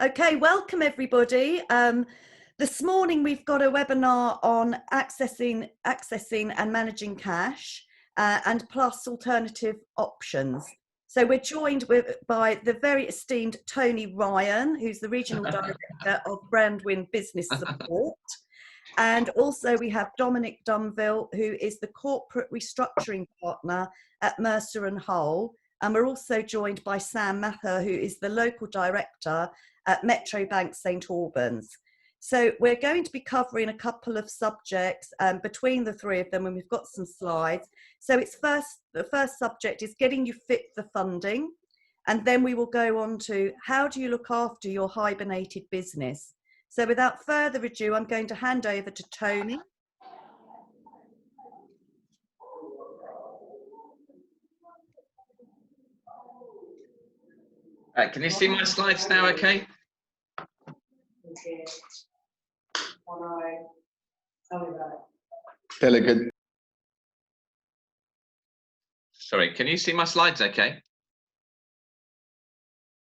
Okay, welcome everybody. This morning we've got a webinar on accessing and managing cash and plus alternative options. So we're joined by the very esteemed Tony Ryan, who's the Regional Director of Branduin Business Support. And also we have Dominic Dumville, who is the Corporate Restructuring Partner at Mercer and Hull. And we're also joined by Sam Mathur, who is the Local Director at MetroBank St Albans. So we're going to be covering a couple of subjects between the three of them, and we've got some slides. So the first subject is getting you fit for funding, and then we will go on to how do you look after your hibernated business. So without further ado, I'm going to hand over to Tony. Can you see my slides now okay? Fairly good. Sorry, can you see my slides okay?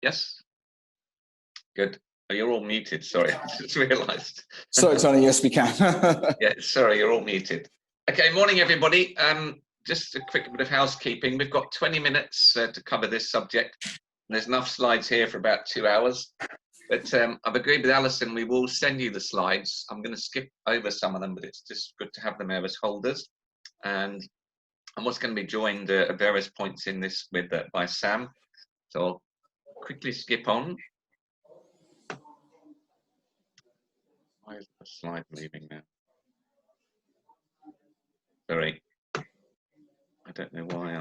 Yes? Good. Oh, you're all muted, sorry, I just realised. Sorry, Tony, yes, we can. Yeah, sorry, you're all muted. Okay, morning everybody. Just a quick bit of housekeeping. We've got 20 minutes to cover this subject. There's enough slides here for about 2 hours. But I've agreed with Alison, we will send you the slides. I'm going to skip over some of them, but it's just good to have them there as holders. And I'm also going to be joined at various points in this with by Sam. So I'll quickly skip on. Why is the slide leaving now? Sorry. I don't know why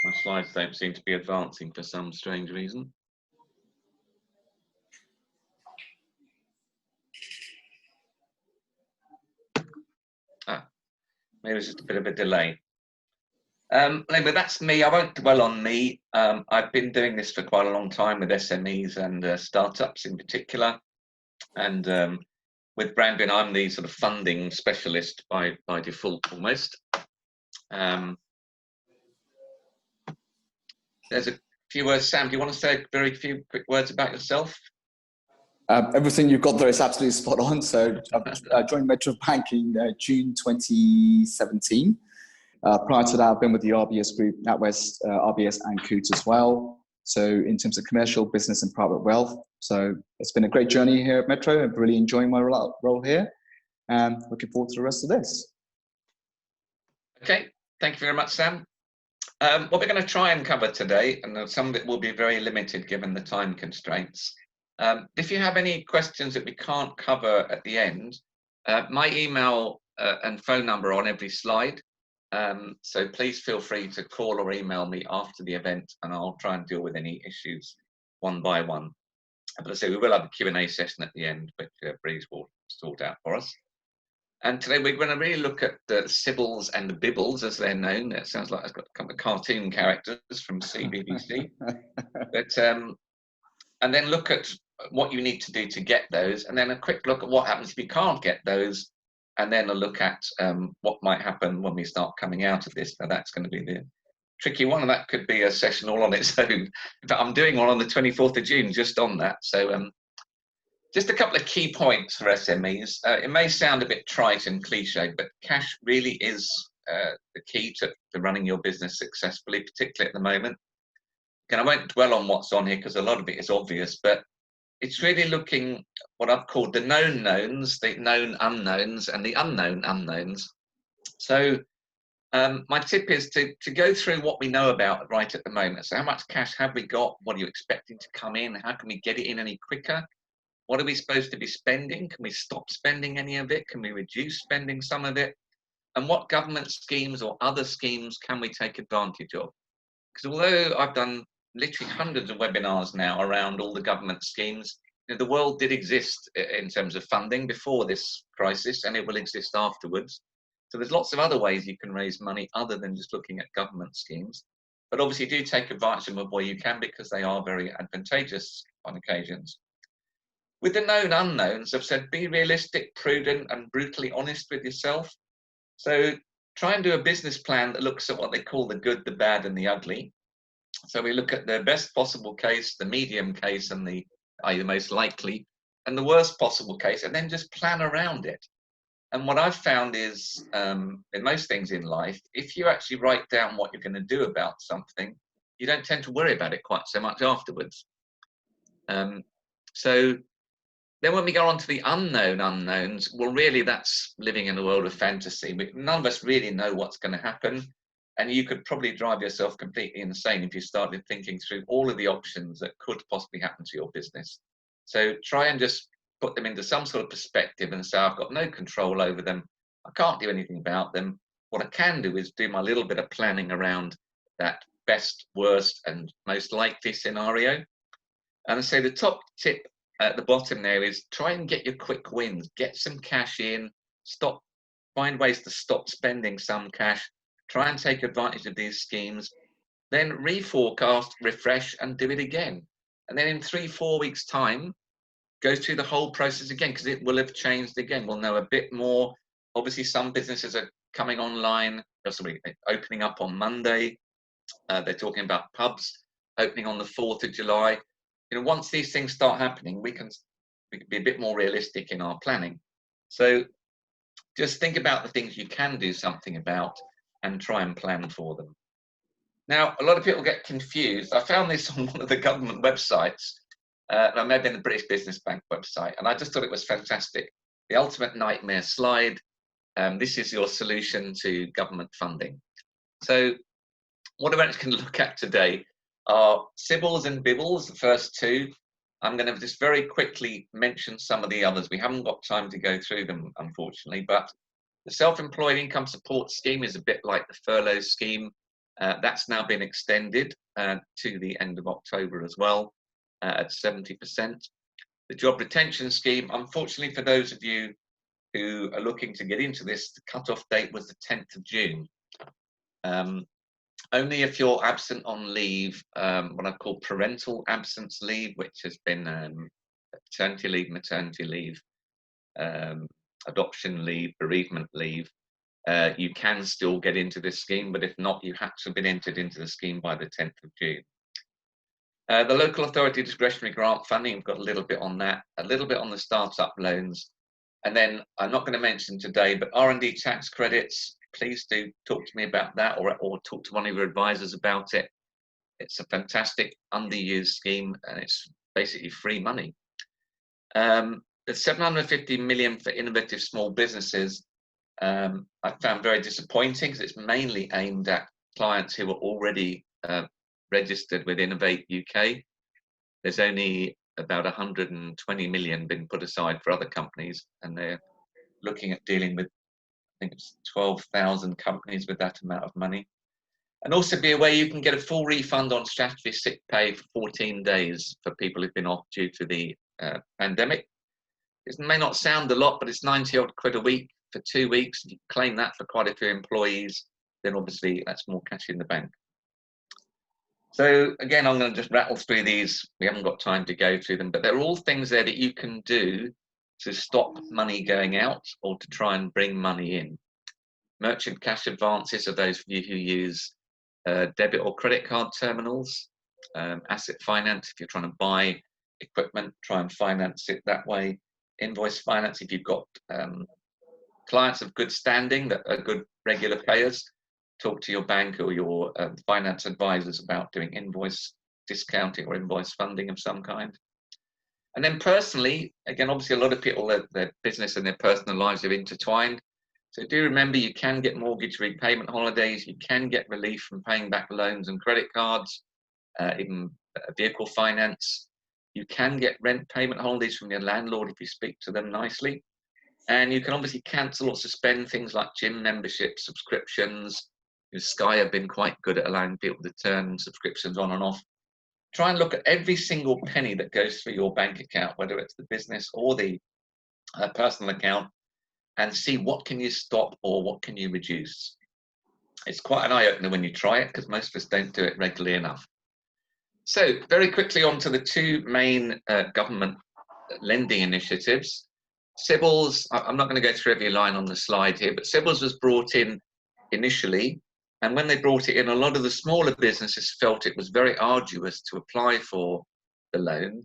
my slides don't seem to be advancing for some strange reason. Maybe it's just a bit of a delay. Anyway, that's me. I won't dwell on me. I've been doing this for quite a long time with SMEs and startups in particular. And with Branduin, I'm the sort of funding specialist by default almost. There's a few words. Sam, do you want to say a very few quick words about yourself? Everything you've got there is absolutely spot on. So I joined MetroBank in June 2017. Prior to that, I've been with the RBS Group, NatWest, RBS and Coot as well. So in terms of commercial, business and private wealth. So it's been a great journey here at Metro. I'm really enjoying my role here and looking forward to the rest of this. Okay, thank you very much, Sam. What we're going to try and cover today, and some of it will be very limited given the time constraints. If you have any questions that we can't cover at the end, my email and phone number are on every slide. So please feel free to call or email me after the event and I'll try and deal with any issues one by one. But I say we will have a Q&A session at the end, which Breeze will sort out for us. And today we're going to really look at the CBILS and the BIBLs, as they're known. It sounds like it's got a couple of cartoon characters from CBBC. But and then look at what you need to do to get those, and then a quick look at what happens if you can't get those, and then a look at what might happen when we start coming out of this. Now that's going to be the tricky one, and that could be a session all on its own. In fact, I'm doing one on the 24th of June just on that. So just a couple of key points for SMEs. It may sound a bit trite and cliche, but cash really is the key to running your business successfully, particularly at the moment. And I won't dwell on what's on here because a lot of it is obvious, but it's really looking what I've called the known knowns, the known unknowns, and the unknown unknowns. So my tip is to go through what we know about right at the moment. So how much cash have we got? What are you expecting to come in? How can we get it in any quicker? What are we supposed to be spending? Can we stop spending any of it? Can we reduce spending some of it? And what government schemes or other schemes can we take advantage of? Because although I've done literally hundreds of webinars now around all the government schemes, you know, the world did exist in terms of funding before this crisis, and it will exist afterwards. So there's lots of other ways you can raise money other than just looking at government schemes. But obviously do take advantage of them where you can, because they are very advantageous on occasions. With the known unknowns, I've said be realistic, prudent, and brutally honest with yourself. So try and do a business plan that looks at what they call the good, the bad, and the ugly. So we look at the best possible case, the medium case, and the most likely, and the worst possible case, and then just plan around it. And what I've found is, in most things in life, if you actually write down what you're going to do about something, you don't tend to worry about it quite so much afterwards. So then when we go on to the unknown unknowns, well, really that's living in a world of fantasy. None of us really know what's going to happen. And you could probably drive yourself completely insane if you started thinking through all of the options that could possibly happen to your business. So try and just put them into some sort of perspective and say, I've got no control over them. I can't do anything about them. What I can do is do my little bit of planning around that best, worst, and most likely scenario. And so the top tip at the bottom there is try and get your quick wins. Get some cash in. Find ways to stop spending some cash. Try and take advantage of these schemes, then reforecast, refresh, and do it again. And then in 3-4 weeks' time, go through the whole process again, because it will have changed again. We'll know a bit more. Obviously, some businesses are coming online, opening up on Monday. They're talking about pubs opening on the 4th of July. You know, once these things start happening, we can be a bit more realistic in our planning. So just think about the things you can do something about and try and plan for them. Now, a lot of people get confused. I found this on one of the government websites, maybe in the British Business Bank website, and I just thought it was fantastic. The ultimate nightmare slide. This is your solution to government funding. So what we're going to look at today are CBILS and BIBLS, the first two. I'm going to just very quickly mention some of the others. We haven't got time to go through them, unfortunately, but the Self-Employed Income Support Scheme is a bit like the furlough scheme. That's now been extended to the end of October as well at 70%. The Job Retention Scheme, unfortunately for those of you who are looking to get into this, the cut-off date was the 10th of June. Only if you're absent on leave, what I call parental absence leave, which has been paternity leave, maternity leave, adoption leave, bereavement leave, you can still get into this scheme, but if not, you have to have been entered into the scheme by the 10th of June. The local authority discretionary grant funding, we've got a little bit on that, a little bit on the startup loans, and then I'm not going to mention today, but R&D tax credits, please do talk to me about that, or talk to one of your advisors about it. It's a fantastic underused scheme, and it's basically free money. The 750 million for innovative small businesses, I found very disappointing, because it's mainly aimed at clients who are already registered with Innovate UK. There's only about 120 million been put aside for other companies, and they're looking at dealing with, I think it's 12,000 companies with that amount of money. And also be aware you can get a full refund on statutory sick pay for 14 days for people who've been off due to the pandemic. It may not sound a lot, but it's 90 odd quid a week for 2 weeks. If you claim that for quite a few employees, then obviously that's more cash in the bank. So again, I'm going to just rattle through these. We haven't got time to go through them, but they're all things there that you can do to stop money going out or to try and bring money in. Merchant cash advances are those of you who use debit or credit card terminals. Asset finance, if you're trying to buy equipment, try and finance it that way. Invoice finance, if you've got clients of good standing that are good regular payers, talk to your bank or your finance advisors about doing invoice discounting or invoice funding of some kind. And then personally, again, obviously a lot of people, their business and their personal lives are intertwined. So do remember, you can get mortgage repayment holidays, you can get relief from paying back loans and credit cards, even vehicle finance. You can get rent payment holidays from your landlord if you speak to them nicely. And you can obviously cancel or suspend things like gym memberships, subscriptions. Sky have been quite good at allowing people to turn subscriptions on and off. Try and look at every single penny that goes through your bank account, whether it's the business or the personal account, and see what can you stop or what can you reduce. It's quite an eye-opener when you try it, because most of us don't do it regularly enough. So very quickly on to the two main government lending initiatives. CBILS, I'm not going to go through every line on the slide here, but CBILS was brought in initially And when they brought it in, a lot of the smaller businesses felt it was very arduous to apply for the loan,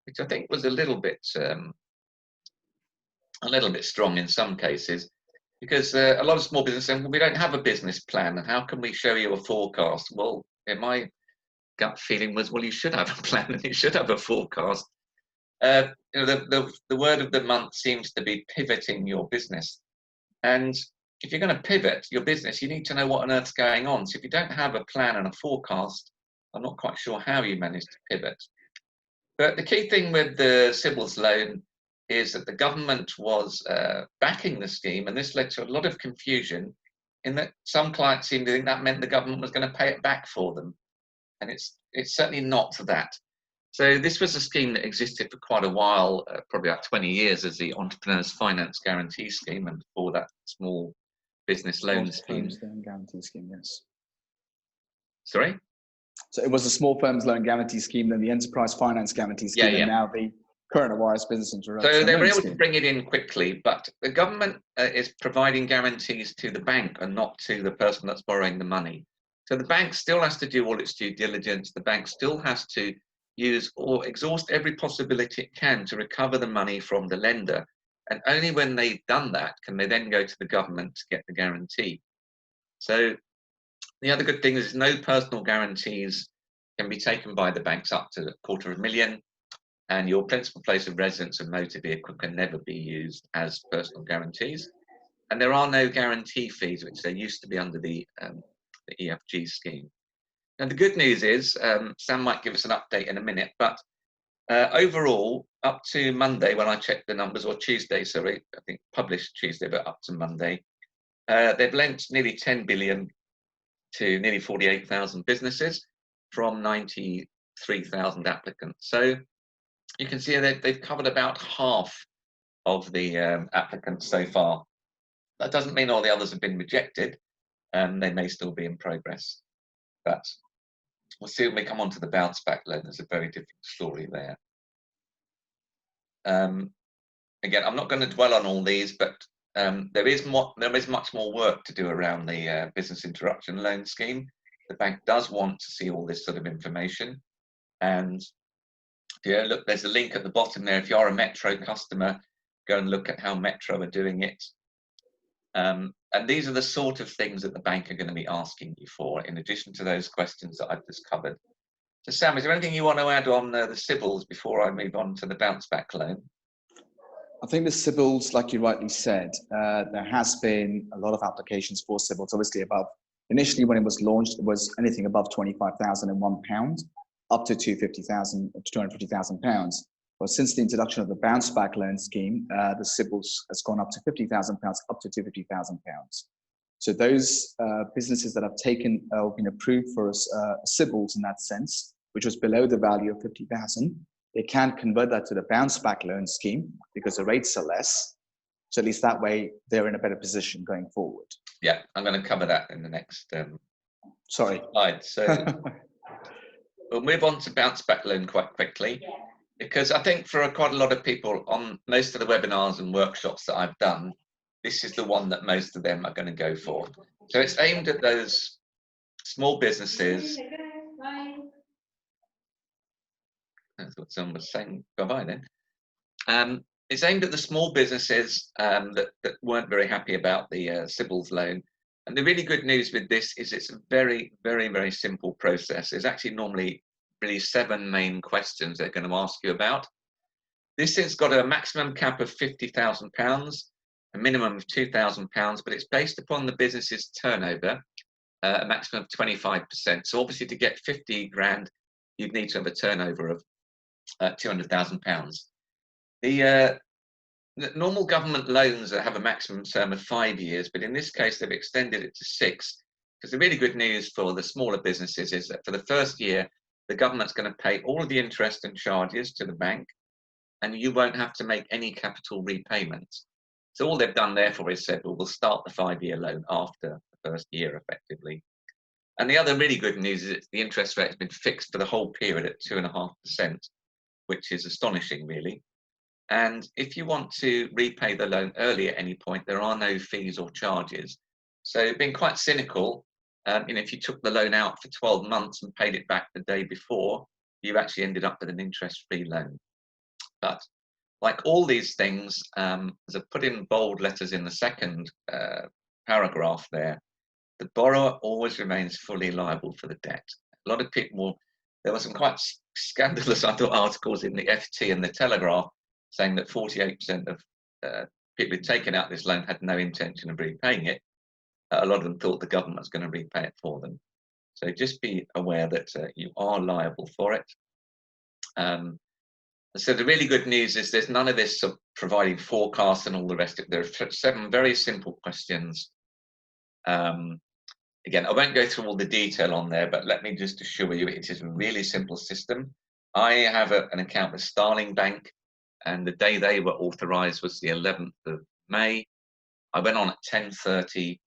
which I think was a little bit strong in some cases, because a lot of small businesses saying, well, we don't have a business plan, and how can we show you a forecast? Well, my gut feeling was, well, you should have a plan and you should have a forecast. You know, the word of the month seems to be pivoting your business. And if you're going to pivot your business, you need to know what on earth's going on. So if you don't have a plan and a forecast, I'm not quite sure how you manage to pivot. But the key thing with the CBILS loan is that the government was backing the scheme, and this led to a lot of confusion in that some clients seemed to think that meant the government was going to pay it back for them. And it's certainly not that. So this was a scheme that existed for quite a while, probably about 20 years, as the Entrepreneurs Finance Guarantee Scheme, and before that, Small Business Loan Scheme. Loan Guarantee Scheme, yes. Sorry? So it was the Small Firms Loan Guarantee Scheme, then the Enterprise Finance Guarantee Scheme, and now the coronavirus business interruption. So they were able to bring it in quickly, but the government is providing guarantees to the bank and not to the person that's borrowing the money. So the bank still has to do all its due diligence. The bank still has to use or exhaust every possibility it can to recover the money from the lender. And only when they've done that can they then go to the government to get the guarantee. So the other good thing is no personal guarantees can be taken by the banks up to $250,000, and your principal place of residence and motor vehicle can never be used as personal guarantees. And there are no guarantee fees, which there used to be under the EFG scheme. Now, the good news is, Sam might give us an update in a minute, but overall, up to Monday, when I checked the numbers, or Tuesday, sorry, I think published Tuesday, but up to Monday, they've lent nearly 10 billion to nearly 48,000 businesses from 93,000 applicants. So you can see they've covered about half of the applicants so far. That doesn't mean all the others have been rejected. They may still be in progress, but we'll see when we come on to the bounce back loan. There's a very different story there. Again, I'm not going to dwell on all these, but there is much more work to do around the business interruption loan scheme. The bank does want to see all this sort of information, and look, there's a link at the bottom there. If you are a Metro customer, go and look at how Metro are doing it. And these are the sort of things that the bank are going to be asking you for, in addition to those questions that I've just covered. So Sam, is there anything you want to add on the CBILS before I move on to the bounce back loan? I think the CBILS, like you rightly said, there has been a lot of applications for CBILS. Obviously, initially when it was launched, it was anything above £25,001 up to £250,000. Well, since the introduction of the bounce back loan scheme, the CBILS has gone up to £50,000 up to £250,000. So those businesses that have taken or been approved for CBILS in that sense, which was below the value of 50,000, they can convert that to the bounce back loan scheme because the rates are less. So at least that way they're in a better position going forward. Yeah, I'm going to cover that in the next slide. So we'll move on to bounce back loan quite quickly, because I think for quite a lot of people on most of the webinars and workshops that I've done, this is the one that most of them are going to go for. So it's aimed at those small businesses. That's what someone was saying. Bye-bye then. It's aimed at the small businesses that weren't very happy about the CBILS loan. And the really good news with this is it's a very, very, very simple process. There's actually normally really 7 main questions they're going to ask you about. This has got a maximum cap of £50,000, a minimum of £2,000, but it's based upon the business's turnover, a maximum of 25%. So obviously to get 50 grand, you'd need to have a turnover of £200,000. The normal government loans have a maximum term of 5 years, but in this case, they've extended it to 6. Because the really good news for the smaller businesses is that for the first year, the government's going to pay all of the interest and charges to the bank, and you won't have to make any capital repayments. So all they've done therefore is said, well, we'll start the 5-year loan after the first year effectively. And the other really good news is the interest rate has been fixed for the whole period at 2.5%, which is astonishing really. And if you want to repay the loan early at any point, there are no fees or charges. So being quite cynical, if you took the loan out for 12 months and paid it back the day before, you actually ended up with an interest-free loan. But like all these things, as I put in bold letters in the second paragraph there, the borrower always remains fully liable for the debt. A lot of people, there were some quite scandalous, I thought, articles in the FT and the Telegraph saying that 48% of people who'd taken out this loan had no intention of repaying it. A lot of them thought the government was going to repay it for them. So just be aware that you are liable for it. So the really good news is there's none of this of providing forecasts and all the rest of it. There are 7 very simple questions. Again, I won't go through all the detail on there, but let me just assure you it is a really simple system. I have an account with Starling Bank, and the day they were authorised was the 11th of May. I went on at 10:30,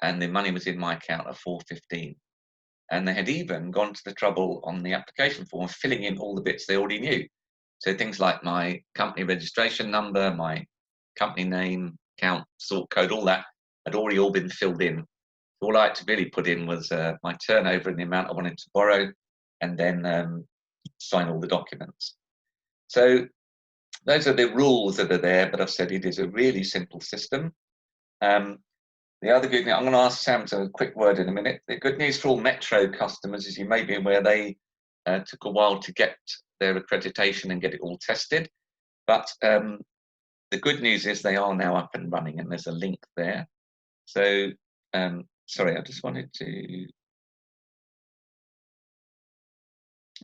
and the money was in my account at 4:15. And they had even gone to the trouble on the application form of filling in all the bits they already knew. So things like my company registration number, my company name, account, sort code, all that had already all been filled in. All I had to really put in was my turnover and the amount I wanted to borrow, and then sign all the documents. So those are the rules that are there, but I've said it is a really simple system. The other good news, I'm going to ask Sam to a quick word in a minute. The good news for all Metro customers, as you may be aware, they took a while to get their accreditation and get it all tested. But the good news is they are now up and running, and there's a link there. So, sorry, I just wanted to...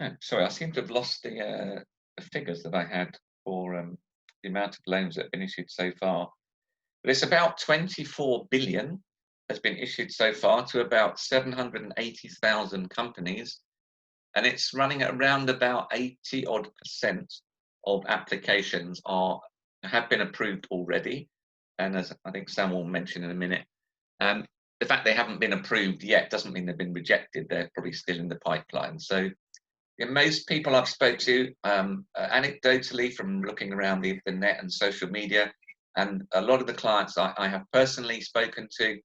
Oh, sorry, I seem to have lost the figures that I had for the amount of loans that have been issued so far. But it's about 24 billion has been issued so far to about 780,000 companies. And it's running at around about 80% of applications have been approved already. And as I think Sam will mention in a minute, the fact they haven't been approved yet doesn't mean they've been rejected. They're probably still in the pipeline. So most people I've spoke to, anecdotally from looking around the net and social media, and a lot of the clients I have personally spoken to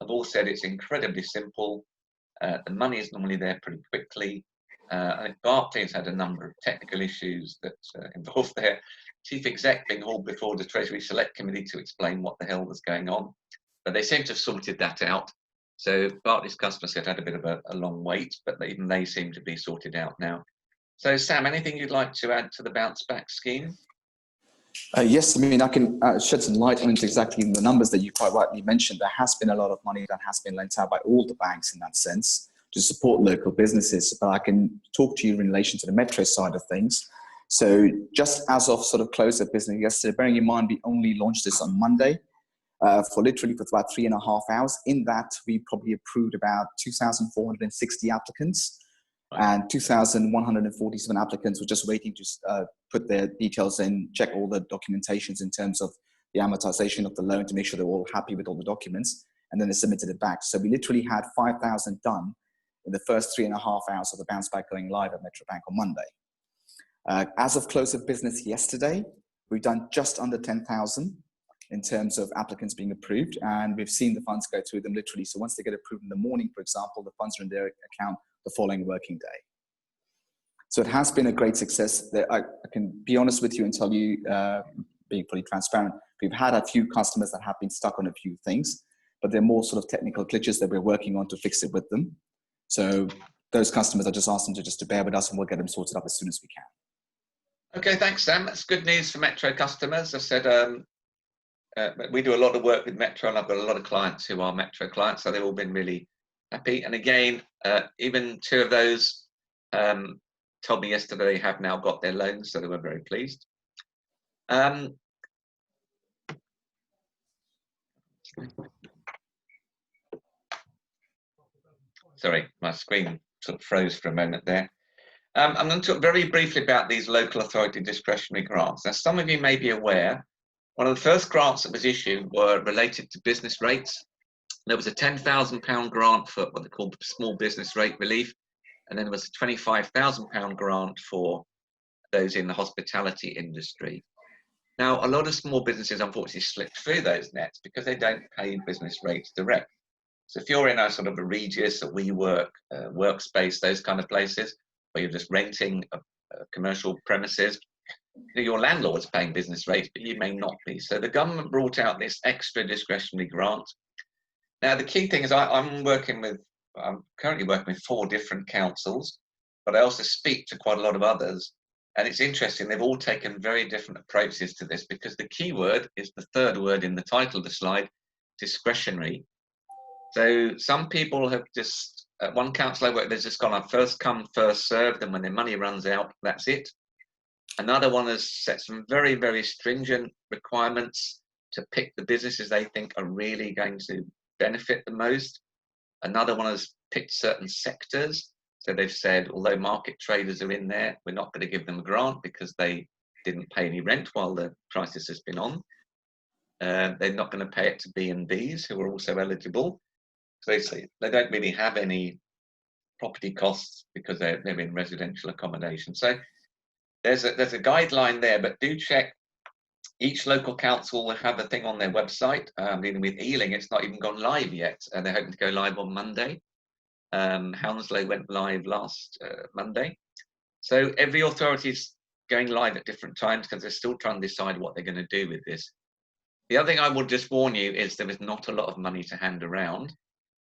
have all said it's incredibly simple. The money is normally there pretty quickly. I think Barclays had a number of technical issues that involved their chief exec being hauled before the Treasury Select Committee to explain what the hell was going on. But they seem to have sorted that out. So Barclays customers had a bit of a long wait, but even they seem to be sorted out now. So Sam, anything you'd like to add to the bounce back scheme? Yes, I mean, I can shed some light on exactly the numbers that you quite rightly mentioned. There has been a lot of money that has been lent out by all the banks in that sense to support local businesses, but I can talk to you in relation to the Metro side of things. So just as of sort of close of business yesterday, bearing in mind we only launched this on Monday, for about 3.5 hours. In that, we probably approved about 2,460 applicants, and 2,147 applicants were just waiting to put their details in, check all the documentations in terms of the amortization of the loan to make sure they're all happy with all the documents, and then they submitted it back. So we literally had 5,000 done in the first 3.5 hours of the bounce back going live at MetroBank on Monday. As of close of business yesterday, we've done just under 10,000 in terms of applicants being approved, and we've seen the funds go through them literally. So once they get approved in the morning, for example, the funds are in their account the following working day. So it has been a great success. I can be honest with you and tell you, being fully transparent, we've had a few customers that have been stuck on a few things, but they're more sort of technical glitches that we're working on to fix it with them. So those customers, I just asked them to bear with us, and we'll get them sorted up as soon as we can. Okay, thanks, Sam. That's good news for Metro customers. I said, we do a lot of work with Metro, and I've got a lot of clients who are Metro clients, so they've all been really happy. And again, even 2 of those told me yesterday they have now got their loans, so they were very pleased. Sorry, my screen sort of froze for a moment there. I'm going to talk very briefly about these local authority discretionary grants. Now, some of you may be aware, one of the first grants that was issued were related to business rates. There was a £10,000 grant for what they called small business rate relief, and then there was a £25,000 grant for those in the hospitality industry. Now, a lot of small businesses unfortunately slipped through those nets because they don't pay business rates direct. So if you're in a sort of a Regis, a WeWork, Workspace, those kind of places, where you're just renting a commercial premises, your landlord's paying business rates, but you may not be. So the government brought out this extra discretionary grant. Now, the key thing is I'm currently working with 4 different councils, but I also speak to quite a lot of others. And it's interesting, they've all taken very different approaches to this, because the key word is the third word in the title of the slide, discretionary. So some people have just, at one council I work, there's just gone on first come, first served, and when their money runs out, that's it. Another one has set some very, very stringent requirements to pick the businesses they think are really going to benefit the most. Another one has picked certain sectors. So they've said, although market traders are in there, we're not going to give them a grant because they didn't pay any rent while the crisis has been on. They're not going to pay it to B&Bs, who are also eligible. So they say they don't really have any property costs because they're in residential accommodation. So there's a guideline there, but do check. Each local council will have a thing on their website. Even with Ealing, it's not even gone live yet, and they're hoping to go live on Monday. Hounslow went live last Monday. So every authority is going live at different times because they're still trying to decide what they're going to do with this. The other thing I would just warn you is there is not a lot of money to hand around.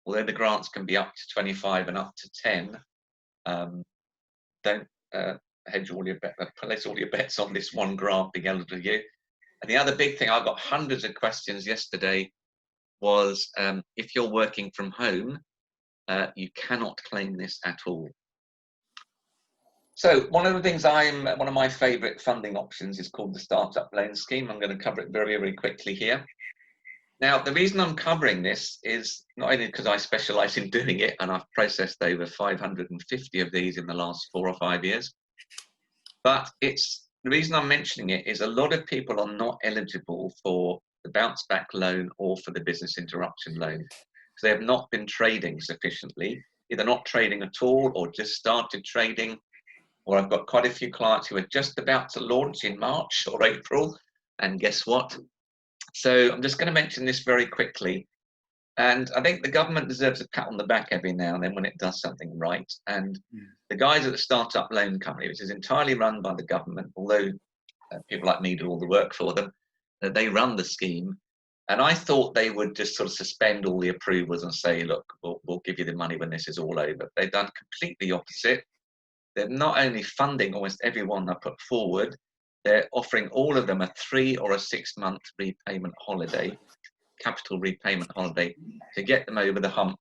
Although the grants can be up to 25 and up to 10, don't hedge all your place all your bets on this one grant being eligible to you. And the other big thing, I got hundreds of questions yesterday, was if you're working from home, you cannot claim this at all. So one of the things one of my favourite funding options is called the Startup Loan Scheme. I'm going to cover it very, very quickly here. Now, the reason I'm covering this is not only because I specialise in doing it, and I've processed over 550 of these in the last 4 or 5 years, but the reason I'm mentioning it is a lot of people are not eligible for the bounce back loan or for the business interruption loan, because they have not been trading sufficiently, either not trading at all or just started trading, or I've got quite a few clients who are just about to launch in March or April, and guess what? So I'm just going to mention this very quickly. And I think the government deserves a pat on the back every now and then when it does something right. And the guys at the Startup Loan Company, which is entirely run by the government, although people like me do all the work for them, they run the scheme. And I thought they would just sort of suspend all the approvals and say, look, we'll give you the money when this is all over. They've done completely opposite. They're not only funding almost everyone I put forward, they're offering all of them a 3 or a 6 month repayment holiday, capital repayment holiday, to get them over the hump.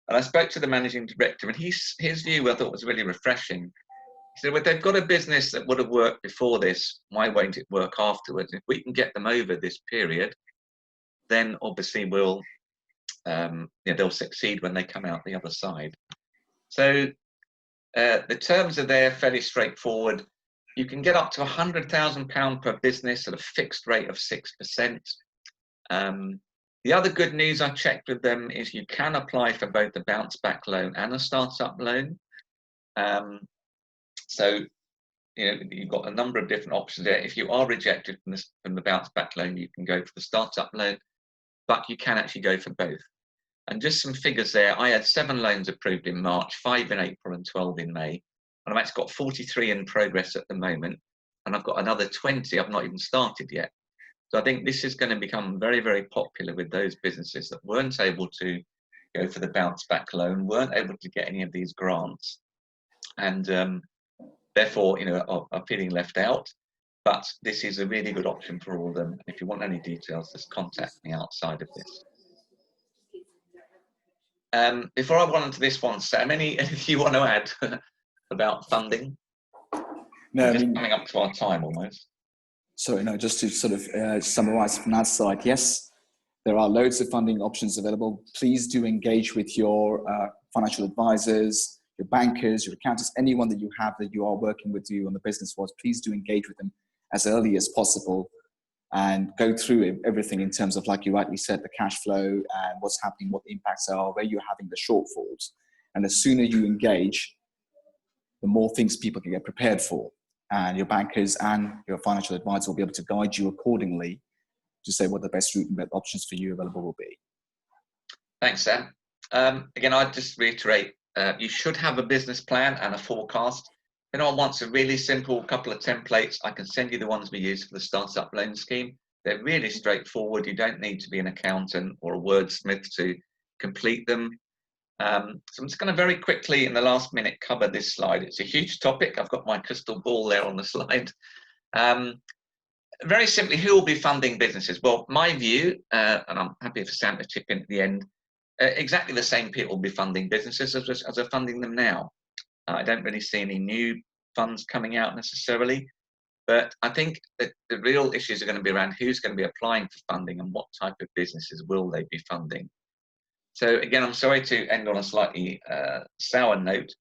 And I spoke to the managing director, and his view I thought was really refreshing. He said, well, they've got a business that would have worked before this, why won't it work afterwards? If we can get them over this period, then obviously they'll succeed when they come out the other side. So the terms are there, fairly straightforward. You can get up to £100,000 per business at a fixed rate of 6%. The other good news I checked with them is you can apply for both the bounce back loan and a startup loan. So you've got a number of different options there. If you are rejected from the bounce back loan, you can go for the startup loan, but you can actually go for both. And just some figures there. I had 7 loans approved in March, 5 in April and 12 in May. And I've actually got 43 in progress at the moment. And I've got another 20 I've not even started yet. So I think this is going to become very, very popular with those businesses that weren't able to go for the bounce back loan, weren't able to get any of these grants. And therefore, are feeling left out. But this is a really good option for all of them. If you want any details, just contact me outside of this. Before I go on to this one, Sam, anything you want to add about funding? No, just coming up to our time almost. So, just to sort of summarize from that side, yes, there are loads of funding options available. Please do engage with your financial advisors, your bankers, your accountants, anyone that you have that you are working with you on the business was. Please do engage with them as early as possible and go through everything in terms of, like you rightly said, the cash flow and what's happening, what the impacts are, where you're having the shortfalls. And the sooner you engage, the more things people can get prepared for. And your bankers and your financial advisor will be able to guide you accordingly to say what the best route and best options for you available will be. Thanks, Sam. Again, I'd just reiterate, you should have a business plan and a forecast. If anyone wants a really simple couple of templates, I can send you the ones we use for the startup loan scheme. They're really straightforward. You don't need to be an accountant or a wordsmith to complete them. So I'm just going to very quickly, in the last minute, cover this slide. It's a huge topic. I've got my crystal ball there on the slide. Very simply, who will be funding businesses? Well, my view, and I'm happy for Sam to chip in at the end, exactly the same people will be funding businesses as are funding them now. I don't really see any new funds coming out necessarily, but I think that the real issues are going to be around who's going to be applying for funding and what type of businesses will they be funding. So again, I'm sorry to end on a slightly sour note,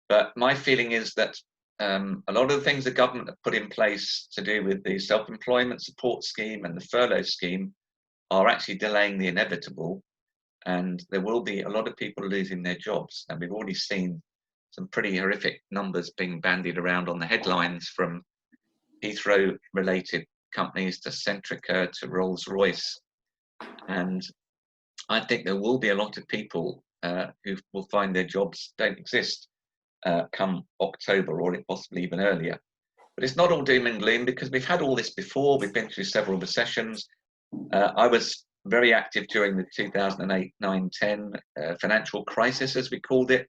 but my feeling is that a lot of the things the government have put in place to do with the self-employment support scheme and the furlough scheme are actually delaying the inevitable, and there will be a lot of people losing their jobs. And we've already seen some pretty horrific numbers being bandied around on the headlines, from Heathrow-related companies to Centrica to Rolls-Royce. And I think there will be a lot of people who will find their jobs don't exist come October, or possibly even earlier. But it's not all doom and gloom, because we've had all this before. We've been through several recessions. I was very active during the 2008, 9, 10 financial crisis, as we called it.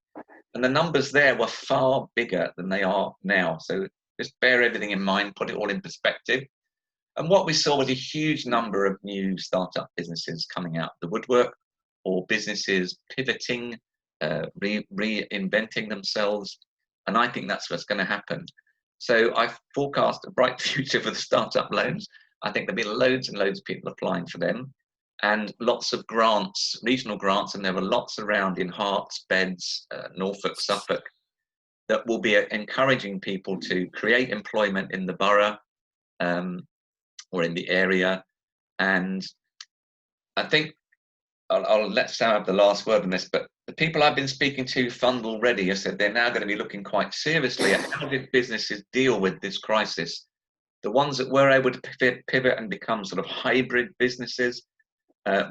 And the numbers there were far bigger than they are now. So just bear everything in mind, put it all in perspective. And what we saw was a huge number of new startup businesses coming out of the woodwork, or businesses pivoting, reinventing themselves. And I think that's what's going to happen. So I forecast a bright future for the startup loans. I think there'll be loads and loads of people applying for them, and lots of grants, regional grants, and there are lots around in Herts, Beds, Norfolk, Suffolk, that will be encouraging people to create employment in the borough or in the area. And I think I'll let Sam have the last word on this, but the people I've been speaking to fund already have said they're now going to be looking quite seriously at how did businesses deal with this crisis. The ones that were able to pivot and become sort of hybrid businesses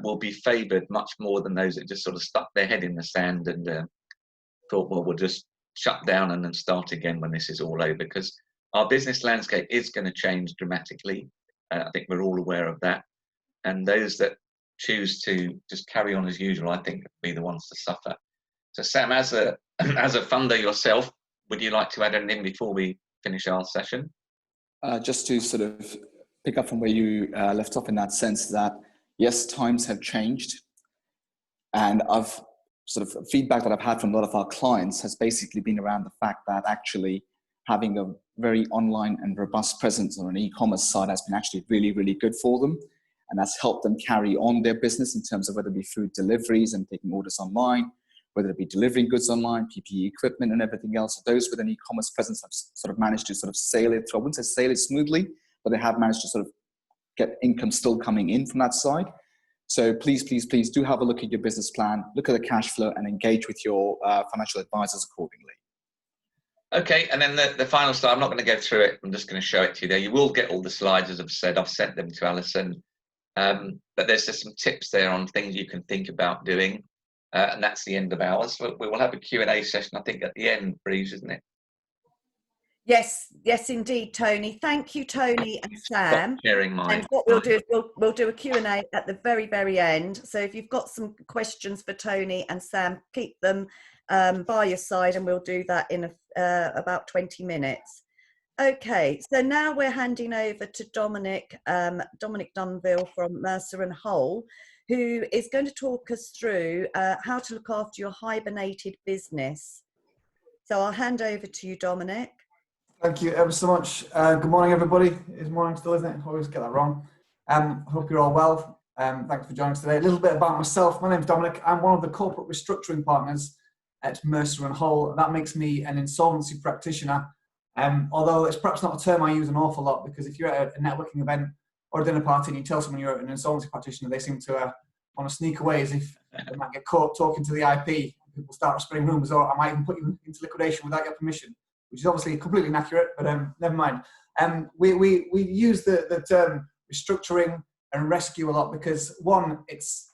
will be favoured much more than those that just sort of stuck their head in the sand and thought, well, we'll just shut down and then start again when this is all over, because our business landscape is going to change dramatically. I think we're all aware of that. And those that choose to just carry on as usual, I think, will be the ones to suffer. So Sam, as a funder yourself, would you like to add anything before we finish our session? Just to sort of pick up from where you left off, in that sense that, yes, times have changed. And I've sort of feedback that I've had from a lot of our clients has basically been around the fact that actually having a very online and robust presence on an e-commerce side has been actually really, really good for them. And that's helped them carry on their business in terms of whether it be food deliveries and taking orders online, whether it be delivering goods online, PPE equipment and everything else. So those with an e-commerce presence have sort of managed to sort of sail it through. I wouldn't say sail it smoothly, but they have managed to sort of get income still coming in from that side. So please, please, please do have a look at your business plan, look at the cash flow, and engage with your financial advisors accordingly. Okay, and then the final slide, I'm not going to go through it. I'm just going to show it to you there. You will get all the slides, as I've said. I've sent them to Alison. But there's just some tips there on things you can think about doing. And that's the end of ours. We will have a Q&A session, I think, at the end, Breeze, isn't it? Yes, indeed, Tony. Thank you, Tony and Sam. Stop sharing mine. And what we'll do is we'll do a Q&A at the very, very end. So if you've got some questions for Tony and Sam, keep them by your side, and we'll do that in about 20 minutes. Okay, so now we're handing over to Dominic Dumville from Mercer and Hull, who is going to talk us through how to look after your hibernated business. So I'll hand over to you, Dominic. Thank you ever so much. Good morning, everybody. It's morning still, isn't it? I always get that wrong. Hope you're all well. Thanks for joining us today. A little bit about myself. My name's Dominic. I'm one of the corporate restructuring partners at Mercer and Hull. That makes me an insolvency practitioner. Although it's perhaps not a term I use an awful lot, because if you're at a networking event or a dinner party and you tell someone you're an insolvency practitioner, they seem to want to sneak away as if they might get caught talking to the IP. People start spreading rumours, or I might even put you into liquidation without your permission, which is obviously completely inaccurate, but never mind. We use the term restructuring and rescue a lot because, one, it's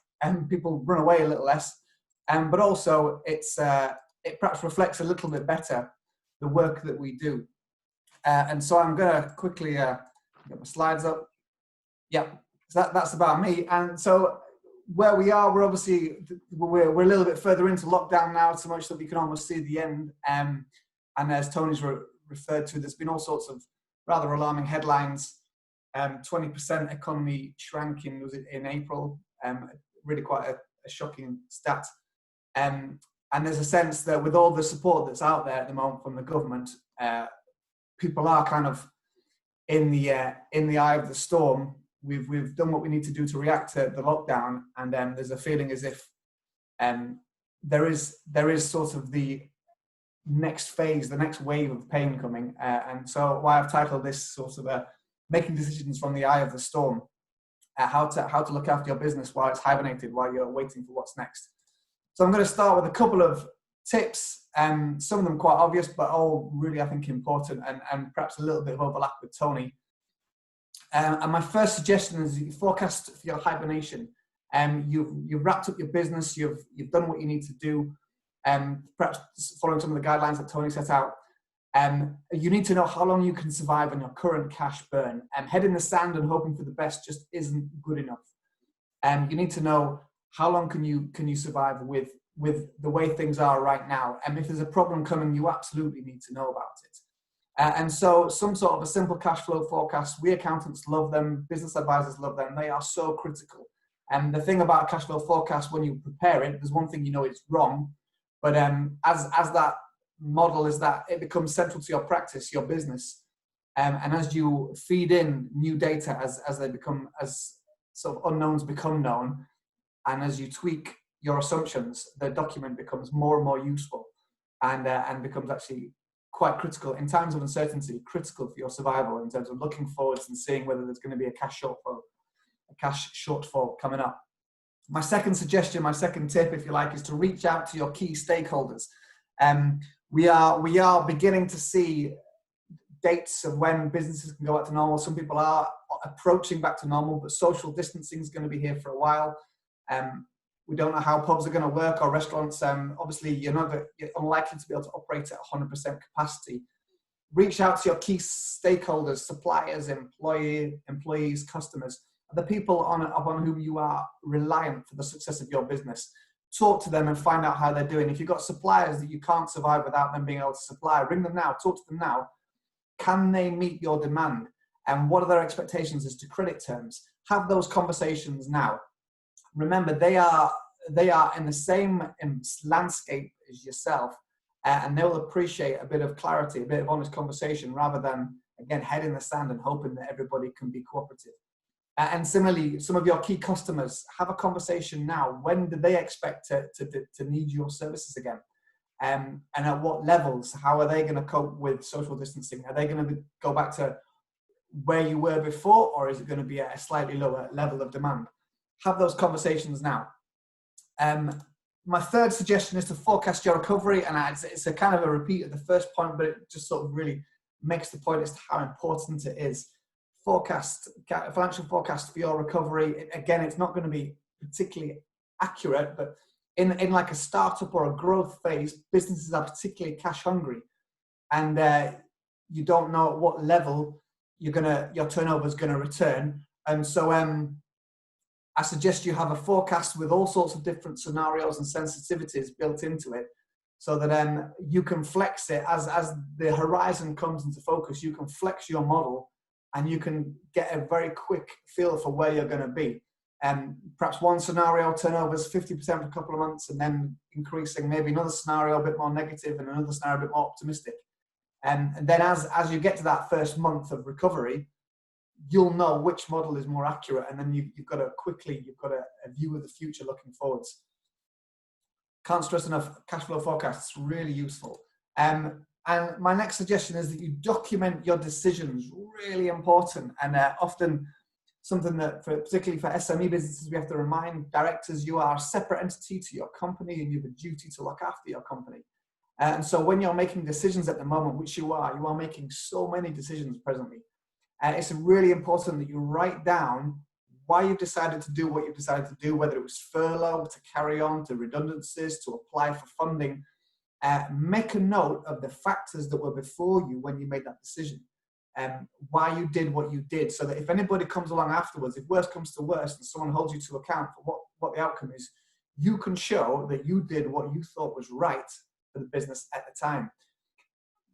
people run away a little less, but also it perhaps reflects a little bit better the work that we do. And so I'm going to quickly get my slides up. Yeah, so that's about me. And so where we are, we're obviously, we're a little bit further into lockdown now, so much that we can almost see the end. And as Tony's referred to, there's been all sorts of rather alarming headlines. 20% economy shrank in April, really quite a shocking stat. And there's a sense that with all the support that's out there at the moment from the government, people are kind of in the eye of the storm. We've done what we need to do to react to the lockdown, and there's a feeling as if there is sort of the next phase, the next wave of pain coming. And so why I've titled this sort of making decisions from the eye of the storm, how to look after your business while it's hibernated, while you're waiting for what's next. So I'm going to start with a couple of tips, some of them quite obvious, but all really, I think, important, and perhaps a little bit of overlap with Tony. And my first suggestion is you forecast for your hibernation. You've wrapped up your business, you've done what you need to do, perhaps following some of the guidelines that Tony set out. You need to know how long you can survive on your current cash burn. Head in the sand and hoping for the best just isn't good enough. You need to know how long can you survive with the way things are right now. And if there's a problem coming, you absolutely need to know about it. And so some sort of a simple cash flow forecast, we accountants love them, business advisors love them, they are so critical. And the thing about a cash flow forecast, when you prepare it, there's one thing you know it's wrong, but as that model is that it becomes central to your practice, your business, and as you feed in new data as they become, as sort of unknowns become known, and as you tweak your assumptions, the document becomes more and more useful, and becomes actually quite critical in times of uncertainty, critical for your survival in terms of looking forwards and seeing whether there's going to be a cash shortfall coming up. My second suggestion, my second tip, if you like, is to reach out to your key stakeholders. We are beginning to see dates of when businesses can go back to normal. Some people are approaching back to normal, but social distancing is going to be here for a while. We don't know how pubs are going to work or restaurants. Obviously, you're unlikely to be able to operate at 100% capacity. Reach out to your key stakeholders, suppliers, employees, customers, the people upon whom you are reliant for the success of your business. Talk to them and find out how they're doing. If you've got suppliers that you can't survive without them being able to supply, ring them now, talk to them now. Can they meet your demand? And what are their expectations as to credit terms? Have those conversations now. Remember, they are in the same landscape as yourself, and they will appreciate a bit of clarity, a bit of honest conversation, rather than, again, head in the sand and hoping that everybody can be cooperative. And similarly, some of your key customers, have a conversation now. When do they expect to need your services again? And at what levels? How are they going to cope with social distancing? Are they going to go back to where you were before, or is it going to be at a slightly lower level of demand? Have those conversations now. My third suggestion is to forecast your recovery, and it's a kind of a repeat of the first point, but it just sort of really makes the point as to how important it is. Financial forecast for your recovery. Again, it's not going to be particularly accurate, but in like a startup or a growth phase, businesses are particularly cash hungry, and you don't know at what level your turnover is going to return. And so I suggest you have a forecast with all sorts of different scenarios and sensitivities built into it, so that you can flex it as the horizon comes into focus. You can flex your model, and you can get a very quick feel for where you're going to be. Perhaps one scenario, turnover is 50% for a couple of months, and then increasing. Maybe another scenario a bit more negative, and another scenario a bit more optimistic. And then as you get to that first month of recovery, you'll know which model is more accurate, and then you've got a view of the future looking forwards. Can't stress enough, cash flow forecasts, really useful. And my next suggestion is that you document your decisions, really important, and often something that, particularly for SME businesses, we have to remind directors you are a separate entity to your company, and you have a duty to look after your company. And so when you're making decisions at the moment, which you are making so many decisions presently, it's really important that you write down why you've decided to do what you've decided to do, whether it was furlough, to carry on, to redundancies, to apply for funding. Make a note of the factors that were before you when you made that decision, why you did what you did, so that if anybody comes along afterwards, if worse comes to worse and someone holds you to account for what the outcome is, you can show that you did what you thought was right for the business at the time.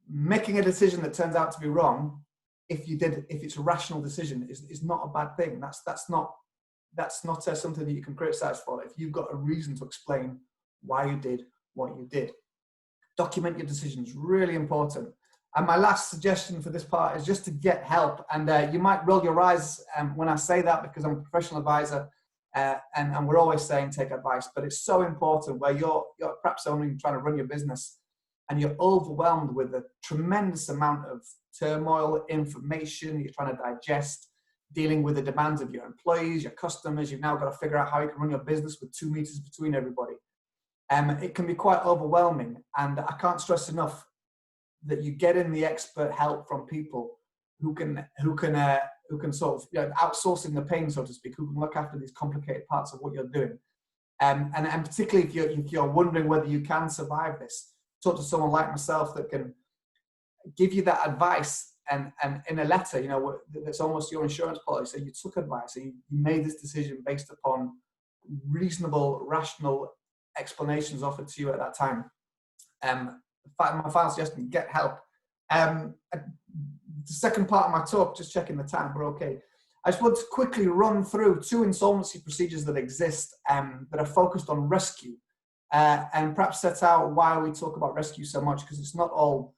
Making a decision that turns out to be wrong, if it's a rational decision, is not a bad thing. That's not something that you can criticize for. If you've got a reason to explain why you did what you did. Document your decisions, really important. And my last suggestion for this part is just to get help. And you might roll your eyes when I say that, because I'm a professional advisor, and we're always saying take advice, but it's so important where you're perhaps only trying to run your business and you're overwhelmed with a tremendous amount of turmoil, information you're trying to digest, dealing with the demands of your employees, your customers. You've now got to figure out how you can run your business with 2 meters between everybody. It can be quite overwhelming, and I can't stress enough that you get in the expert help from people who can sort of, outsourcing the pain, so to speak, who can look after these complicated parts of what you're doing. And particularly if you're wondering whether you can survive this, talk to someone like myself that can give you that advice and in a letter, that's almost your insurance policy. So you took advice and you made this decision based upon reasonable, rational explanations offered to you at that time. My final suggestion: get help. The second part of my talk, just checking the time, we're okay. I just want to quickly run through 2 insolvency procedures that exist that are focused on rescue, and perhaps set out why we talk about rescue so much, because it's not all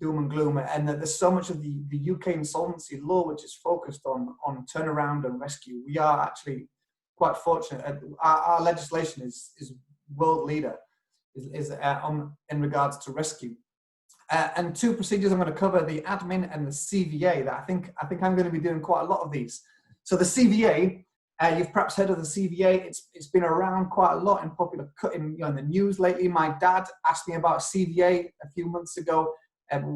doom and gloom, and that there's so much of the UK insolvency law which is focused on turnaround and rescue. We are actually quite fortunate. Our legislation is world leader in regards to rescue. And 2 procedures I'm going to cover: the admin and the CVA. That I think I'm going to be doing quite a lot of these. So the CVA, you've perhaps heard of the CVA. It's been around quite a lot in popular in the news lately. My dad asked me about CVA a few months ago.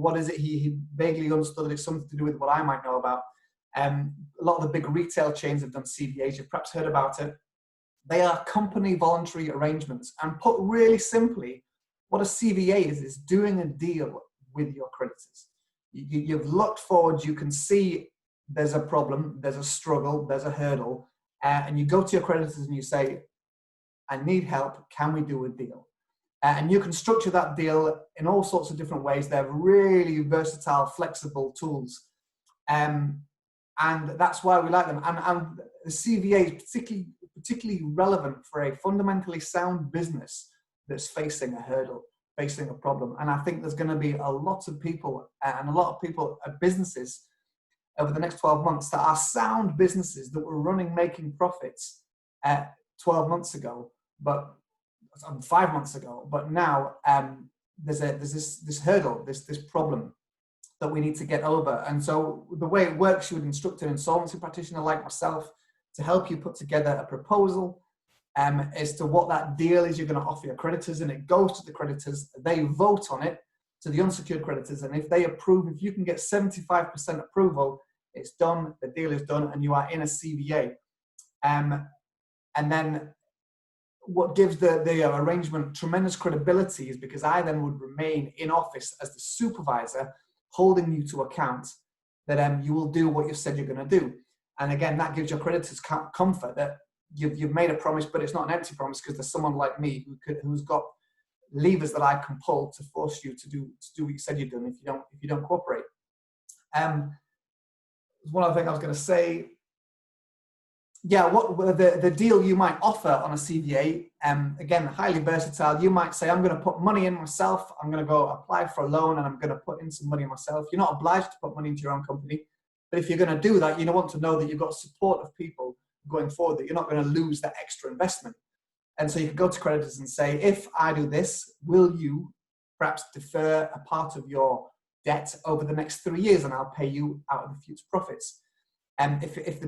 What is it? He vaguely understood it's something to do with what I might know about. A lot of the big retail chains have done CVAs. You've perhaps heard about it. They are company voluntary arrangements. And put really simply, what a CVA is doing a deal with your creditors. You've looked forward, you can see there's a problem, there's a struggle, there's a hurdle, and you go to your creditors and you say, I need help, can we do a deal? And you can structure that deal in all sorts of different ways. They're really versatile, flexible tools. And that's why we like them. And the CVA is particularly relevant for a fundamentally sound business that's facing a hurdle, facing a problem. And I think there's going to be a lot of people businesses over the next 12 months that are sound businesses that were making profits 12 months ago, but 5 months ago. But now there's this hurdle, this problem that we need to get over. And so the way it works, you would instruct an insolvency practitioner like myself to help you put together a proposal as to what that deal is you're going to offer your creditors, and it goes to the creditors. They vote on it to the unsecured creditors, and if they approve, if you can get 75% approval, it's done, the deal is done, and you are in a CVA. And then what gives the arrangement tremendous credibility is because I then would remain in office as the supervisor, holding you to account that you will do what you said you're going to do. And again, that gives your creditors comfort that you've made a promise, but it's not an empty promise, because there's someone like me who's got levers that I can pull to force you to do what you said you're doing if you don't cooperate. One other thing I was going to say. Yeah, what the deal you might offer on a CVA, again, highly versatile. You might say, I'm going to put money in myself. I'm going to go apply for a loan and I'm going to put in some money myself. You're not obliged to put money into your own company. But if you're going to do that, you want to know that you've got support of people going forward, that you're not going to lose that extra investment. And so you can go to creditors and say, if I do this, will you perhaps defer a part of your debt over the next 3 years and I'll pay you out of the future profits? And if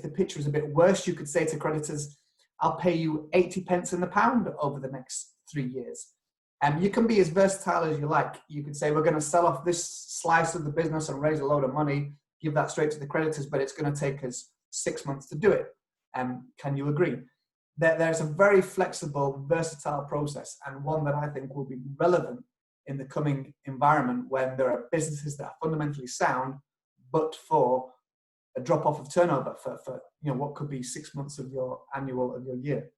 the picture is a bit worse, you could say to creditors, I'll pay you 80 pence in the pound over the next 3 years. And you can be as versatile as you like. You could say, we're going to sell off this slice of the business and raise a load of money, give that straight to the creditors, but it's going to take us 6 months to do it. Can you agree? There's a very flexible, versatile process, and one that I think will be relevant in the coming environment when there are businesses that are fundamentally sound, but for a drop off of turnover for what could be 6 months of your year.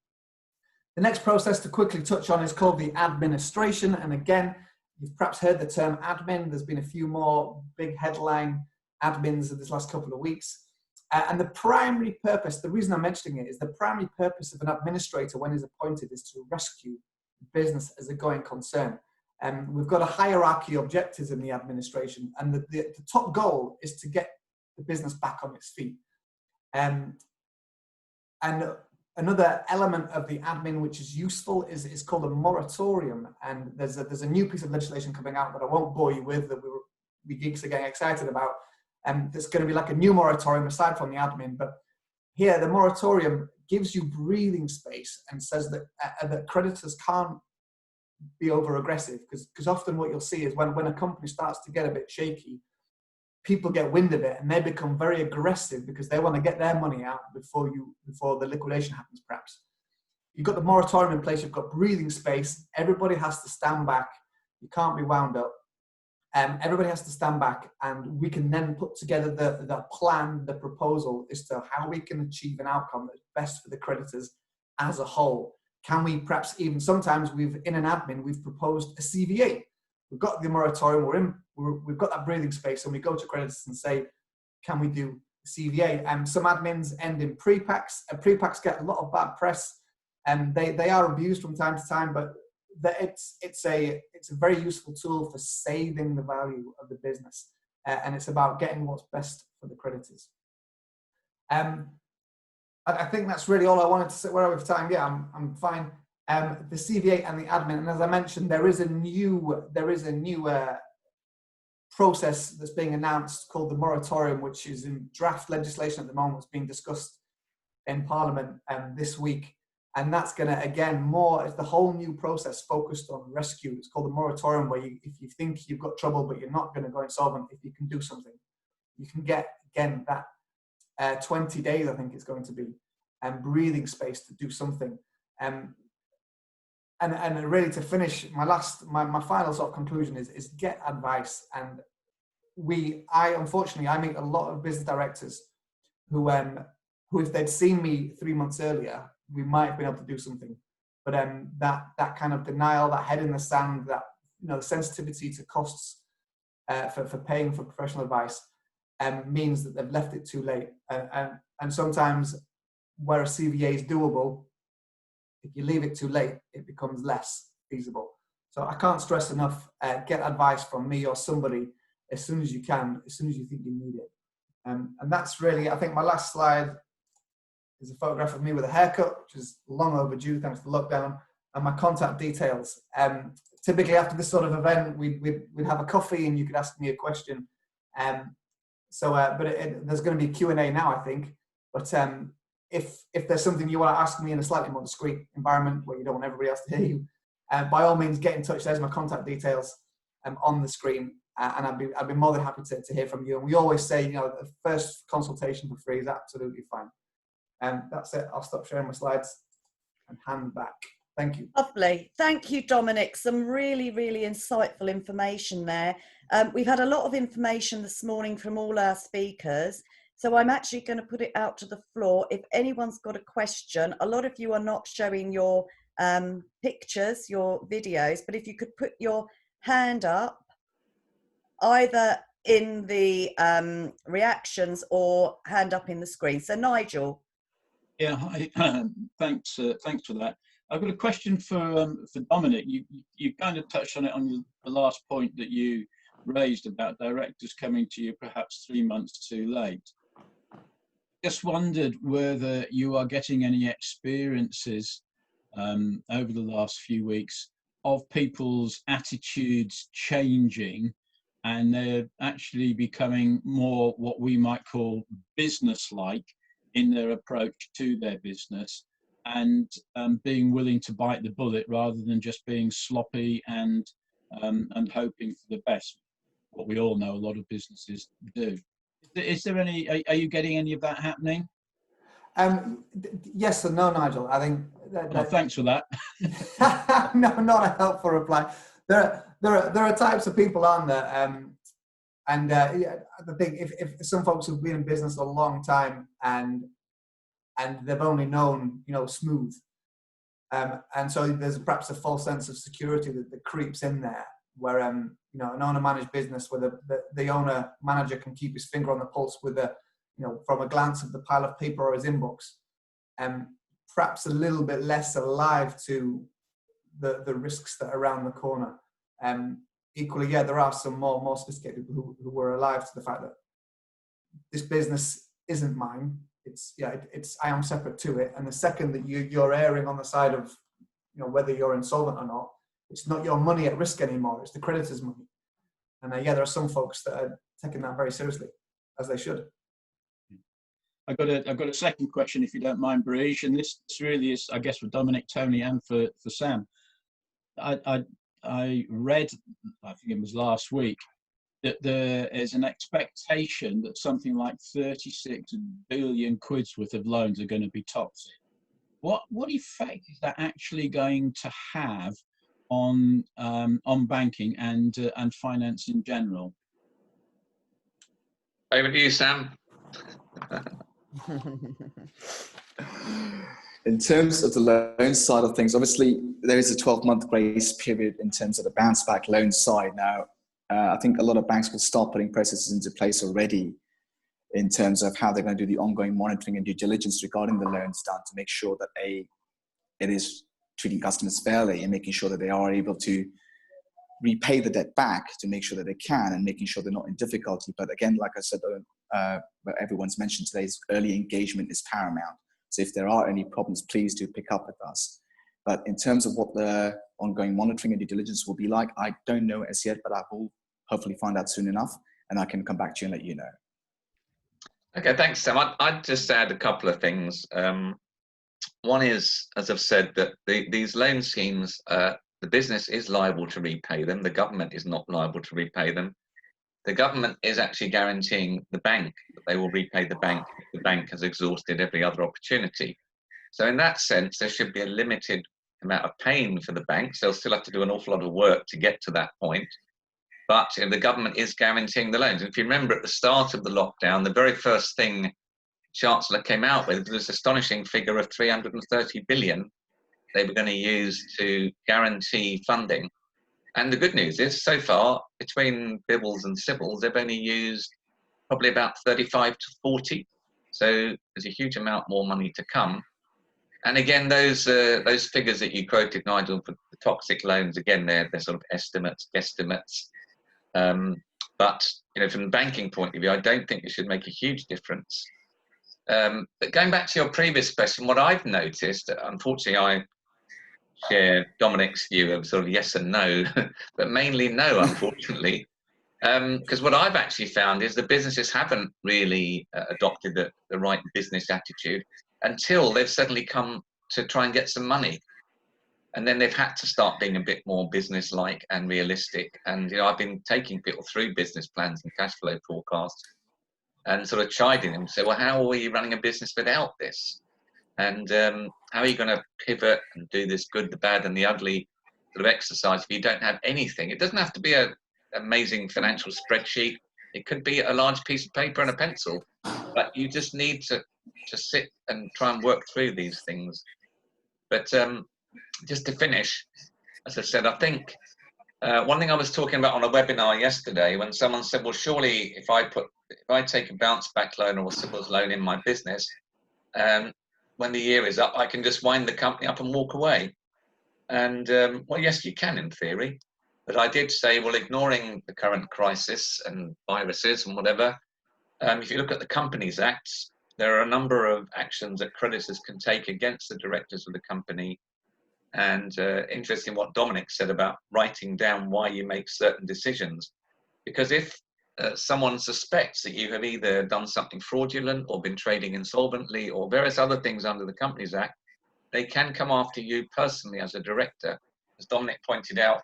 The next process to quickly touch on is called the administration. And again, you've perhaps heard the term admin. There's been a few more big headline admins in this last couple of weeks. And the primary purpose, the reason I'm mentioning it, is the primary purpose of an administrator when he's appointed is to rescue business as a going concern. We've got a hierarchy of objectives in the administration, and the top goal is to get the business back on its feet. And another element of the admin which is useful is called a moratorium. And there's a new piece of legislation coming out that I won't bore you with, that we geeks are getting excited about. There's going to be like a new moratorium aside from the admin, but here the moratorium gives you breathing space and says that creditors can't be over aggressive, because often what you'll see is when a company starts to get a bit shaky, people get wind of it and they become very aggressive because they want to get their money out before the liquidation happens. Perhaps you've got the moratorium in place, you've got breathing space, everybody has to stand back, you can't be wound up. Everybody has to stand back, and we can then put together the plan, the proposal as to how we can achieve an outcome that's best for the creditors as a whole. Can we perhaps even, sometimes in an admin, we've proposed a CVA. We've got the moratorium, we've got that breathing space, and we go to creditors and say, can we do CVA? Some admins end in pre-packs, and pre-packs get a lot of bad press, and they are abused from time to time, but it's a very useful tool for saving the value of the business, and it's about getting what's best for the creditors. I think that's really all I wanted to say. Where are we for time? Yeah, I'm fine. The CVA and the admin, and as I mentioned, there is a new process that's being announced called the moratorium, which is in draft legislation at the moment. It's being discussed in Parliament this week. And that's going to, again, it's the whole new process focused on rescue. It's called the moratorium, where if you think you've got trouble, but you're not going to go insolvent, if you can do something, you can get, again, that 20 days, I think it's going to be, and breathing space to do something. And really to finish, my final sort of conclusion is get advice. And unfortunately, I meet a lot of business directors who if they'd seen me 3 months earlier, we might have been able to do something, but that kind of denial, that head in the sand, that the sensitivity to costs for paying for professional advice means that they've left it too late. And sometimes where a CVA is doable, if you leave it too late, it becomes less feasible. So I can't stress enough: get advice from me or somebody as soon as you can, as soon as you think you need it. And that's really, I think, my last slide. There's a photograph of me with a haircut, which is long overdue thanks to lockdown, and my contact details. Typically after this sort of event, we'd have a coffee and you could ask me a question. But there's going to be Q&A now, I think. But if there's something you want to ask me in a slightly more discreet environment where you don't want everybody else to hear you, by all means get in touch. There's my contact details on the screen, and I'd be more than happy to hear from you. And we always say, the first consultation for free is absolutely fine. That's it. I'll stop sharing my slides and hand back. Thank you. Lovely. Thank you, Dominic. Some really, really insightful information there. We've had a lot of information this morning from all our speakers. So I'm actually going to put it out to the floor. If anyone's got a question, a lot of you are not showing your pictures, your videos, but if you could put your hand up, either in the reactions or hand up in the screen. So Nigel. Yeah, hi. Thanks for that. I've got a question for Dominic. You kind of touched on it on the last point that you raised about directors coming to you perhaps 3 months too late. Just wondered whether you are getting any experiences over the last few weeks of people's attitudes changing, and they're actually becoming more what we might call business-like in their approach to their business, and being willing to bite the bullet rather than just being sloppy and hoping for the best, what we all know a lot of businesses do. Is there any, are you getting any of that happening? Yes and no, Nigel. I think. Oh, thanks for that. No, not a helpful reply. There are types of people on there, and I think if some folks who've been in business a long time and they've only known smooth, and so there's perhaps a false sense of security that creeps in there, where an owner-managed business where the owner-manager can keep his finger on the pulse with from a glance of the pile of paper or his inbox, perhaps a little bit less alive to the risks that are around the corner. Equally, yeah, there are some more sophisticated people who were alive to the fact that this business isn't mine. I am separate to it. And the second that you're erring on the side of whether you're insolvent or not, it's not your money at risk anymore. It's the creditor's money. And there are some folks that are taking that very seriously, as they should. I've got a second question, if you don't mind, Barij, and this really is, I guess, for Dominic, Tony, and for Sam. I read, I think it was last week, that there is an expectation that something like 36 billion quid's worth of loans are going to be toxic. What effect is that actually going to have on banking and finance in general? Over to you, Sam. In terms of the loan side of things, obviously there is a 12-month grace period in terms of the bounce back loan side. Now, I think a lot of banks will start putting processes into place already in terms of how they're going to do the ongoing monitoring and due diligence regarding the loans down to make sure that it is treating customers fairly and making sure that they are able to repay the debt back to make sure that they can and making sure they're not in difficulty. But again, like I said, what everyone's mentioned today is early engagement is paramount. So if there are any problems, please do pick up with us. But in terms of what the ongoing monitoring and due diligence will be like, I don't know as yet, but I will hopefully find out soon enough and I can come back to you and let you know. Okay, thanks, Sam. I'd just add a couple of things. One is, as I've said, that these loan schemes, the business is liable to repay them. The government is not liable to repay them. The government is actually guaranteeing the bank that they will repay the bank if the bank has exhausted every other opportunity. So in that sense, there should be a limited amount of pain for the banks. They'll still have to do an awful lot of work to get to that point. But the government is guaranteeing the loans. And if you remember at the start of the lockdown, the very first thing Chancellor came out with was this astonishing figure of 330 billion they were going to use to guarantee funding. And the good news is, so far, between BIBLS and CBILS, they've only used probably about 35 to 40. So there's a huge amount more money to come. And again, those figures that you quoted, Nigel, for the toxic loans, again, they're sort of estimates, guesstimates. But from the banking point of view, I don't think it should make a huge difference. But going back to your previous question, what I've noticed, unfortunately, I share Dominic's view of sort of yes and no, but mainly no, unfortunately. Because what I've actually found is the businesses haven't really adopted the right business attitude until they've suddenly come to try and get some money. And then they've had to start being a bit more business-like and realistic. And, I've been taking people through business plans and cash flow forecasts and sort of chiding them, say, well, how are you running a business without this? And how are you going to pivot and do this good, the bad, and the ugly sort of exercise if you don't have anything? It doesn't have to be an amazing financial spreadsheet. It could be a large piece of paper and a pencil. But you just need to sit and try and work through these things. But just to finish, as I said, I think one thing I was talking about on a webinar yesterday when someone said, well, surely if I take a bounce back loan or a CBILS loan in my business, when the year is up, I can just wind the company up and walk away. And well, yes, you can in theory. But I did say, well, ignoring the current crisis and viruses and whatever, if you look at the Companies Act, there are a number of actions that creditors can take against the directors of the company. And interesting what Dominic said about writing down why you make certain decisions. Because if someone suspects that you have either done something fraudulent or been trading insolvently or various other things under the Companies Act, they can come after you personally as a director. As Dominic pointed out,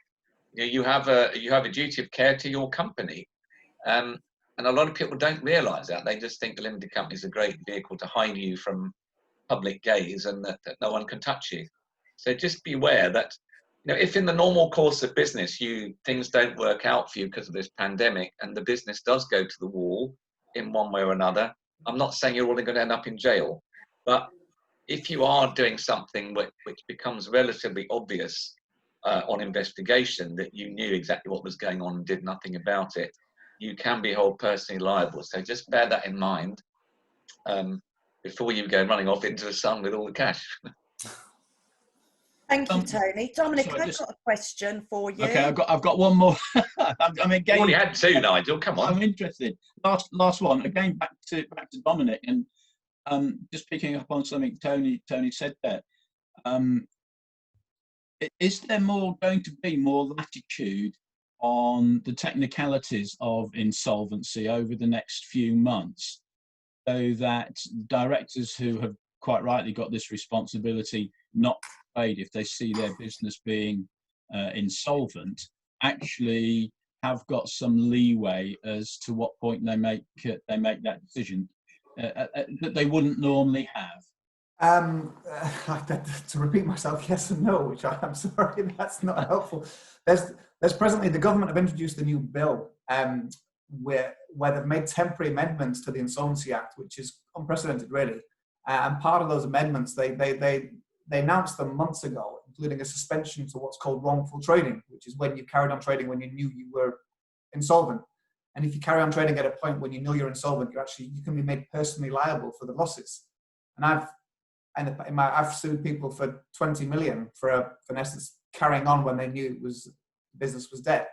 you have a duty of care to your company. And a lot of people don't realise that. They just think the limited company is a great vehicle to hide you from public gaze and that no one can touch you. So just beware that, if in the normal course of business, things don't work out for you because of this pandemic and the business does go to the wall in one way or another, I'm not saying you're all going to end up in jail, but if you are doing something which becomes relatively obvious on investigation, that you knew exactly what was going on and did nothing about it, you can be held personally liable. So just bear that in mind before you go running off into the sun with all the cash. Thank you, Tony. Dominic, sorry, I've got a question for you. Okay, I've got one more. I'm again. You already had two, Nigel. Come on. I'm interested. Last one. Again, back to Dominic, and just picking up on something Tony said there. Is there going to be more latitude on the technicalities of insolvency over the next few months, so that directors who have quite rightly got this responsibility not paid if they see their business being insolvent actually have got some leeway as to what point they make that decision that they wouldn't normally have? To repeat myself, yes and no, which I'm sorry, that's not helpful. There's presently, the government have introduced a new bill where they've made temporary amendments to the Insolvency Act, which is unprecedented, really. And part of those amendments, they announced them months ago, including a suspension to what's called wrongful trading, which is when you carried on trading when you knew you were insolvent. And if you carry on trading at a point when you know you're insolvent, you can be made personally liable for the losses. And I've sued people for 20 million for in essence carrying on when they knew business was dead.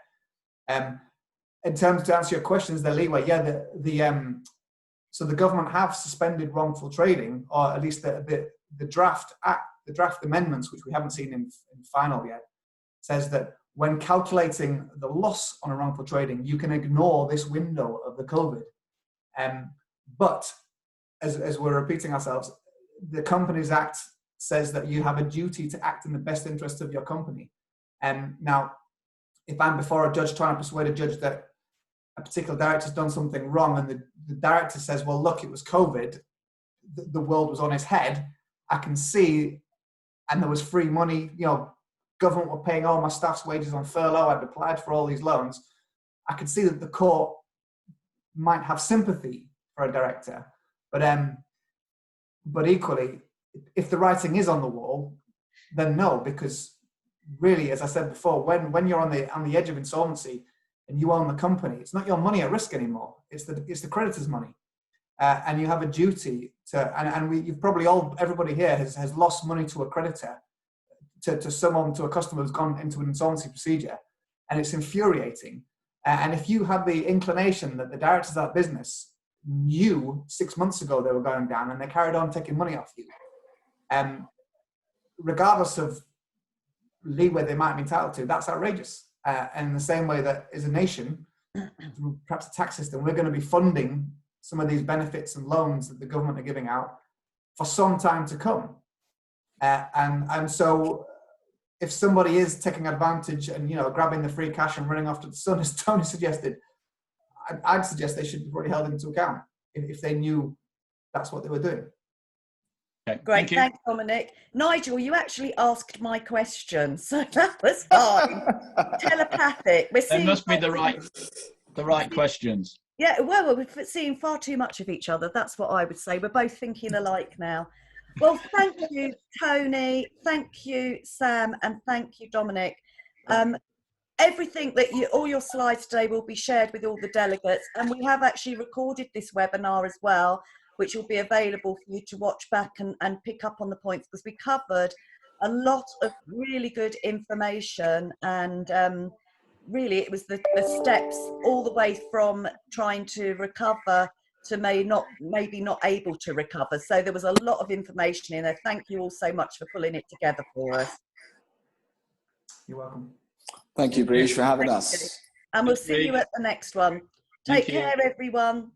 In terms to answer your questions, the leeway, so the government have suspended wrongful trading, or at least the draft amendments, which we haven't seen in final yet, says that when calculating the loss on a wrongful trading, you can ignore this window of the COVID. But as we're repeating ourselves, the Companies Act says that you have a duty to act in the best interest of your company. Now, if I'm before a judge trying to persuade a judge that a particular director's done something wrong, and the director says, well, look, it was COVID, the world was on his head, I can see, and there was free money, government were paying all my staff's wages on furlough, I'd applied for all these loans, I could see that the court might have sympathy for a director. But equally, if the writing is on the wall, then no, because really, as I said before, when you're on the edge of insolvency and you own the company, it's not your money at risk anymore. It's the creditor's money, and you have a duty to. You've probably everybody here has lost money to a creditor, to a customer who's gone into an insolvency procedure, and it's infuriating. And if you had the inclination that the directors of that business knew 6 months ago they were going down and they carried on taking money off you, regardless of leeway they might be entitled to, that's outrageous. And in the same way that as a nation, through perhaps a tax system, we're going to be funding some of these benefits and loans that the government are giving out for some time to come. And so if somebody is taking advantage and grabbing the free cash and running off to the sun, as Tony suggested, I'd suggest they should be already held into account if they knew that's what they were doing. Okay, Great, thanks, Dominic. Nigel, you actually asked my question, so that was fine. Telepathic. There must be the right questions. Yeah, well, we're seeing far too much of each other. That's what I would say. We're both thinking alike now. Well, thank you, Tony. Thank you, Sam, and thank you, Dominic. Everything all your slides today will be shared with all the delegates, and we have actually recorded this webinar as well, which will be available for you to watch back and pick up on the points, because we covered a lot of really good information, and really it was the steps all the way from trying to recover to maybe not able to recover. So there was a lot of information in there. Thank you all so much for pulling it together for us. You're welcome. Thank you, Breach, for having us. And we'll see you at the next one. Take care, everyone.